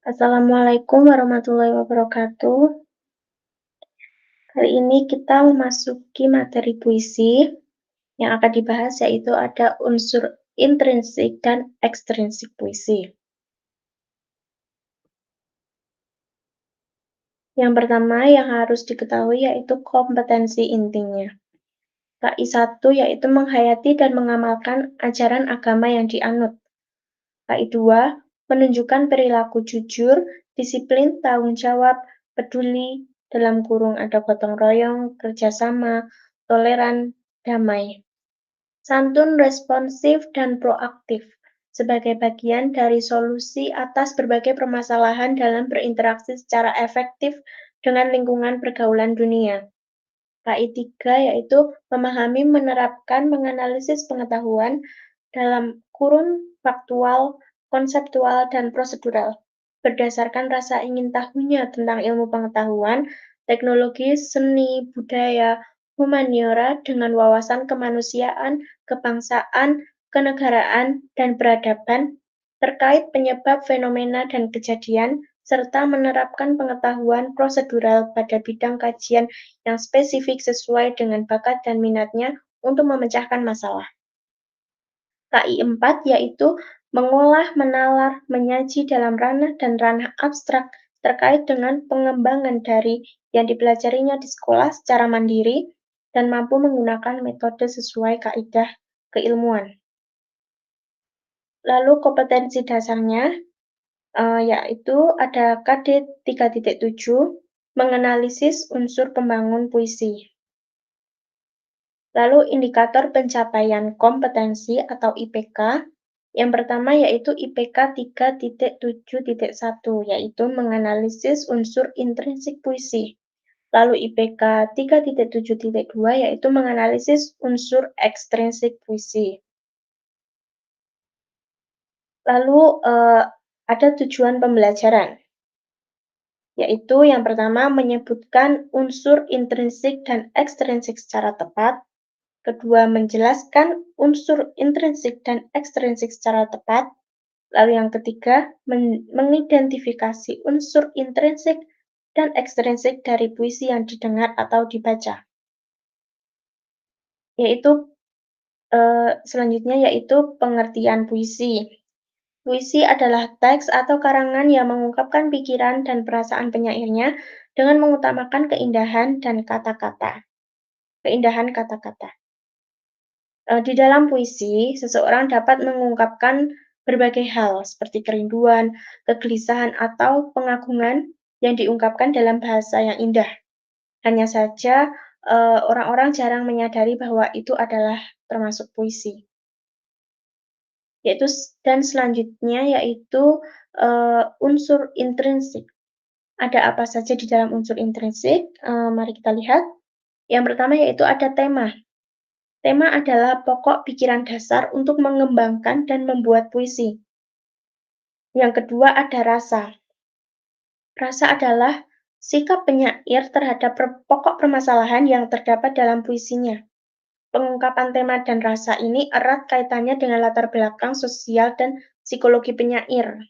Assalamualaikum warahmatullahi wabarakatuh. Kali ini kita memasuki materi puisi. Yang akan dibahas yaitu ada unsur intrinsik dan ekstrinsik puisi. Yang pertama yang harus diketahui yaitu kompetensi intinya. KI 1 yaitu menghayati dan mengamalkan ajaran agama yang dianut. KI 2 menunjukkan perilaku jujur, disiplin, tanggung jawab, peduli, dalam kurung ada gotong royong, kerjasama, toleran, damai. Santun, responsif, dan proaktif sebagai bagian dari solusi atas berbagai permasalahan dalam berinteraksi secara efektif dengan lingkungan pergaulan dunia. KI 3 yaitu memahami, menerapkan, menganalisis pengetahuan dalam kurun faktual, konseptual, dan prosedural berdasarkan rasa ingin tahunya tentang ilmu pengetahuan, teknologi, seni, budaya, humaniora dengan wawasan kemanusiaan, kebangsaan, kenegaraan, dan peradaban terkait penyebab fenomena dan kejadian, serta menerapkan pengetahuan prosedural pada bidang kajian yang spesifik sesuai dengan bakat dan minatnya untuk memecahkan masalah. KI 4 yaitu mengolah, menalar, menyaji dalam ranah dan ranah abstrak terkait dengan pengembangan dari yang dipelajarinya di sekolah secara mandiri dan mampu menggunakan metode sesuai kaidah keilmuan. Lalu kompetensi dasarnya yaitu ada KD 3.7 menganalisis unsur pembangun puisi. Lalu indikator pencapaian kompetensi atau IPK, yang pertama yaitu IPK 3.7.1, yaitu menganalisis unsur intrinsik puisi. Lalu IPK 3.7.2 yaitu menganalisis unsur ekstrinsik puisi. Lalu ada tujuan pembelajaran, yaitu yang pertama menyebutkan unsur intrinsik dan ekstrinsik secara tepat. Kedua, menjelaskan unsur intrinsik dan ekstrinsik secara tepat. Lalu yang ketiga, mengidentifikasi unsur intrinsik dan ekstrinsik dari puisi yang didengar atau dibaca. Selanjutnya yaitu pengertian puisi. Puisi adalah teks atau karangan yang mengungkapkan pikiran dan perasaan penyairnya dengan mengutamakan keindahan kata-kata. Di dalam puisi, seseorang dapat mengungkapkan berbagai hal seperti kerinduan, kegelisahan, atau pengagungan yang diungkapkan dalam bahasa yang indah. Hanya saja, orang-orang jarang menyadari bahwa itu adalah termasuk puisi. Dan selanjutnya yaitu unsur intrinsik. Ada apa saja di dalam unsur intrinsik? Mari kita lihat. Yang pertama yaitu ada tema. Tema adalah pokok pikiran dasar untuk mengembangkan dan membuat puisi. Yang kedua ada rasa. Rasa adalah sikap penyair terhadap pokok permasalahan yang terdapat dalam puisinya. Pengungkapan tema dan rasa ini erat kaitannya dengan latar belakang sosial dan psikologi penyair.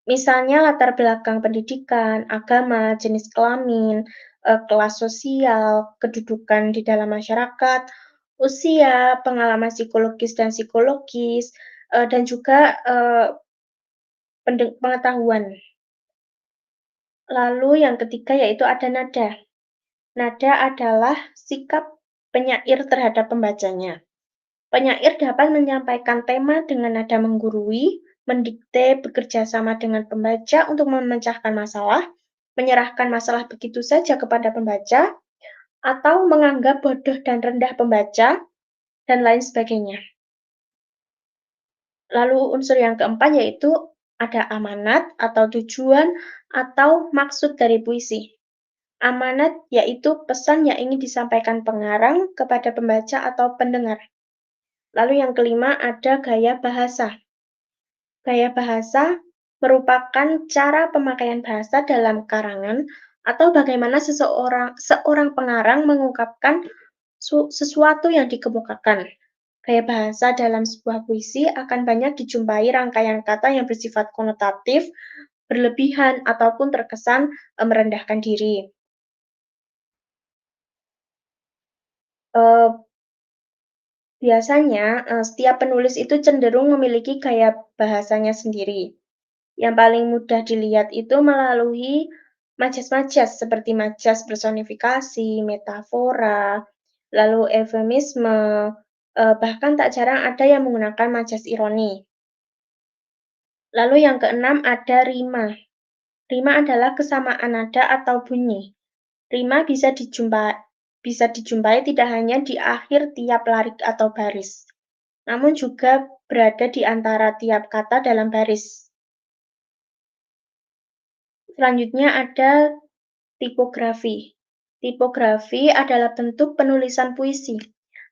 Misalnya latar belakang pendidikan, agama, jenis kelamin, kelas sosial, kedudukan di dalam masyarakat, usia, pengalaman psikologis dan psikologis, dan juga pengetahuan. Lalu yang ketiga yaitu ada nada. Nada adalah sikap penyair terhadap pembacanya. Penyair dapat menyampaikan tema dengan nada menggurui, mendikte, bekerja sama dengan pembaca untuk memecahkan masalah, menyerahkan masalah begitu saja kepada pembaca, atau menganggap bodoh dan rendah pembaca, dan lain sebagainya. Lalu unsur yang keempat yaitu ada amanat atau tujuan atau maksud dari puisi. Amanat yaitu pesan yang ingin disampaikan pengarang kepada pembaca atau pendengar. Lalu yang kelima ada gaya bahasa. Gaya bahasa merupakan cara pemakaian bahasa dalam karangan atau bagaimana seorang pengarang mengungkapkan sesuatu yang dikemukakan. Gaya bahasa dalam sebuah puisi akan banyak dijumpai rangkaian kata yang bersifat konotatif, berlebihan, ataupun terkesan merendahkan diri. Eee, Biasanya, setiap penulis itu cenderung memiliki gaya bahasanya sendiri. Yang paling mudah dilihat itu melalui majas-majas seperti majas personifikasi, metafora, lalu eufemisme, bahkan tak jarang ada yang menggunakan majas ironi. Lalu yang keenam ada rima. Rima adalah kesamaan nada atau bunyi. Rima bisa dijumpai tidak hanya di akhir tiap larik atau baris, namun juga berada di antara tiap kata dalam baris. Selanjutnya ada tipografi. Tipografi adalah bentuk penulisan puisi.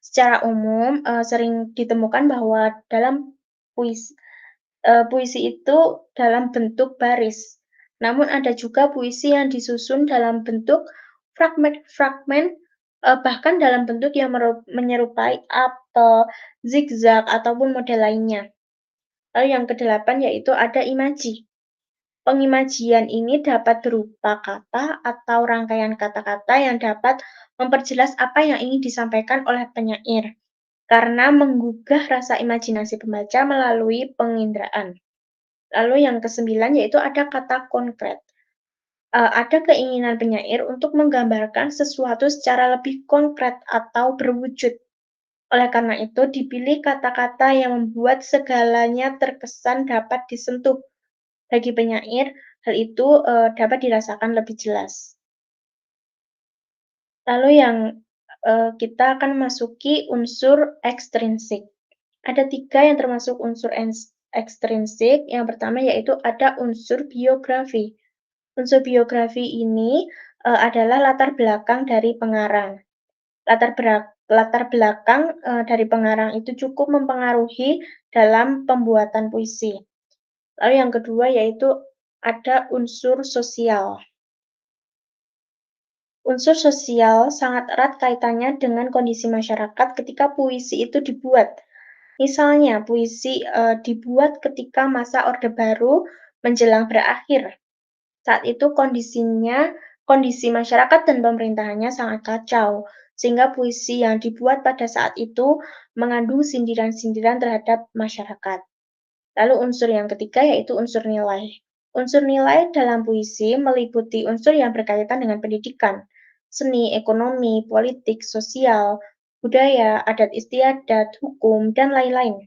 Secara umum, sering ditemukan bahwa dalam puisi itu dalam bentuk baris. Namun ada juga puisi yang disusun dalam bentuk fragmen-fragmen, bahkan dalam bentuk yang menyerupai apel, zigzag, ataupun model lainnya. Lalu yang kedelapan yaitu ada imaji. Pengimajian ini dapat berupa kata atau rangkaian kata-kata yang dapat memperjelas apa yang ingin disampaikan oleh penyair, karena menggugah rasa imajinasi pembaca melalui penginderaan. Lalu yang kesembilan yaitu ada kata konkret. Ada keinginan penyair untuk menggambarkan sesuatu secara lebih konkret atau berwujud. Oleh karena itu, dipilih kata-kata yang membuat segalanya terkesan dapat disentuh. Bagi penyair, hal itu, dapat dirasakan lebih jelas. Lalu yang, kita akan masuki unsur ekstrinsik. Ada 3 yang termasuk unsur ekstrinsik, yang pertama yaitu ada unsur biografi. Unsur biografi ini, adalah latar belakang dari pengarang. Latar belakang, dari pengarang itu cukup mempengaruhi dalam pembuatan puisi. Lalu yang kedua yaitu ada unsur sosial. Unsur sosial sangat erat kaitannya dengan kondisi masyarakat ketika puisi itu dibuat. Misalnya, puisi dibuat ketika masa Orde Baru menjelang berakhir. Saat itu kondisi masyarakat dan pemerintahannya sangat kacau, sehingga puisi yang dibuat pada saat itu mengandung sindiran-sindiran terhadap masyarakat. Lalu unsur yang ketiga yaitu unsur nilai. Unsur nilai dalam puisi meliputi unsur yang berkaitan dengan pendidikan, seni, ekonomi, politik, sosial, budaya, adat istiadat, hukum, dan lain-lain.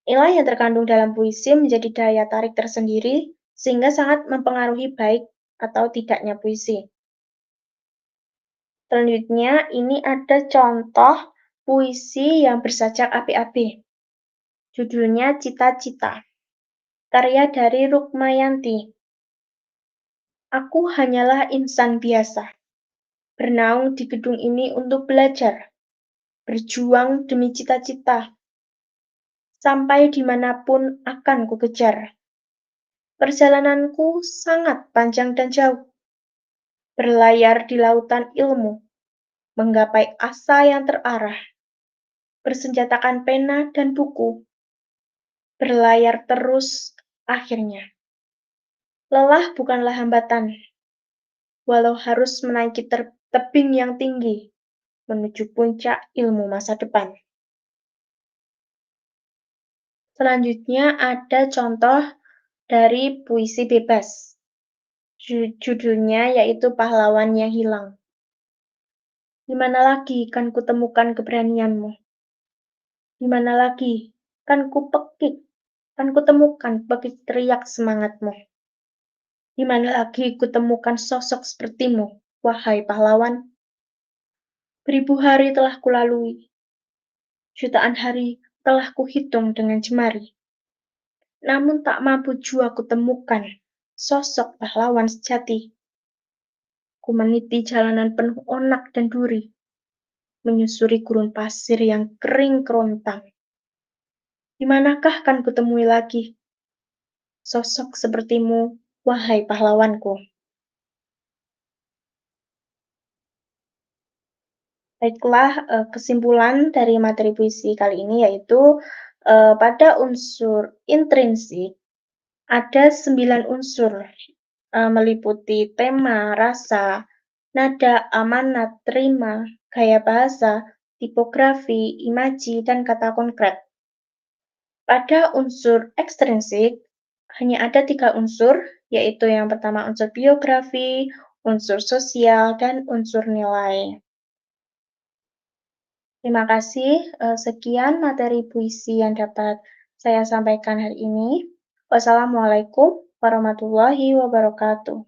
Nilai yang terkandung dalam puisi menjadi daya tarik tersendiri sehingga sangat mempengaruhi baik atau tidaknya puisi. Selanjutnya, ini ada contoh puisi yang bersajak api-api. Judulnya Cita-Cita. Karya dari Rukmayanti. Aku hanyalah insan biasa, bernaung di gedung ini untuk belajar, berjuang demi cita-cita, sampai dimanapun akan kukejar. Perjalananku sangat panjang dan jauh, berlayar di lautan ilmu, menggapai asa yang terarah, bersenjatakan pena dan buku, berlayar terus akhirnya. Lelah bukanlah hambatan, walau harus menaiki tebing yang tinggi menuju puncak ilmu masa depan. Selanjutnya ada contoh dari puisi bebas. Judulnya yaitu Pahlawan yang Hilang. Di mana lagi kan kutemukan keberanianmu? Di mana lagi kan kutemukan pekik teriak semangatmu? Di mana lagi kutemukan sosok sepertimu, wahai pahlawan? Beribu hari telah kulalui, jutaan hari telah kuhitung dengan jemari. Namun tak mampu jua kutemukan sosok pahlawan sejati. Ku meniti jalanan penuh onak dan duri, menyusuri gurun pasir yang kering kerontang. Di manakah kan kutemui lagi sosok sepertimu, wahai pahlawanku? Baiklah, kesimpulan dari materi puisi kali ini yaitu, pada unsur intrinsik ada 9 unsur, meliputi tema, rasa, nada, amanat, rima, gaya bahasa, tipografi, imaji, dan kata konkret. Pada unsur ekstrinsik, hanya ada 3 unsur, yaitu yang pertama unsur biografi, unsur sosial, dan unsur nilai. Terima kasih, sekian materi puisi yang dapat saya sampaikan hari ini. Wassalamualaikum warahmatullahi wabarakatuh.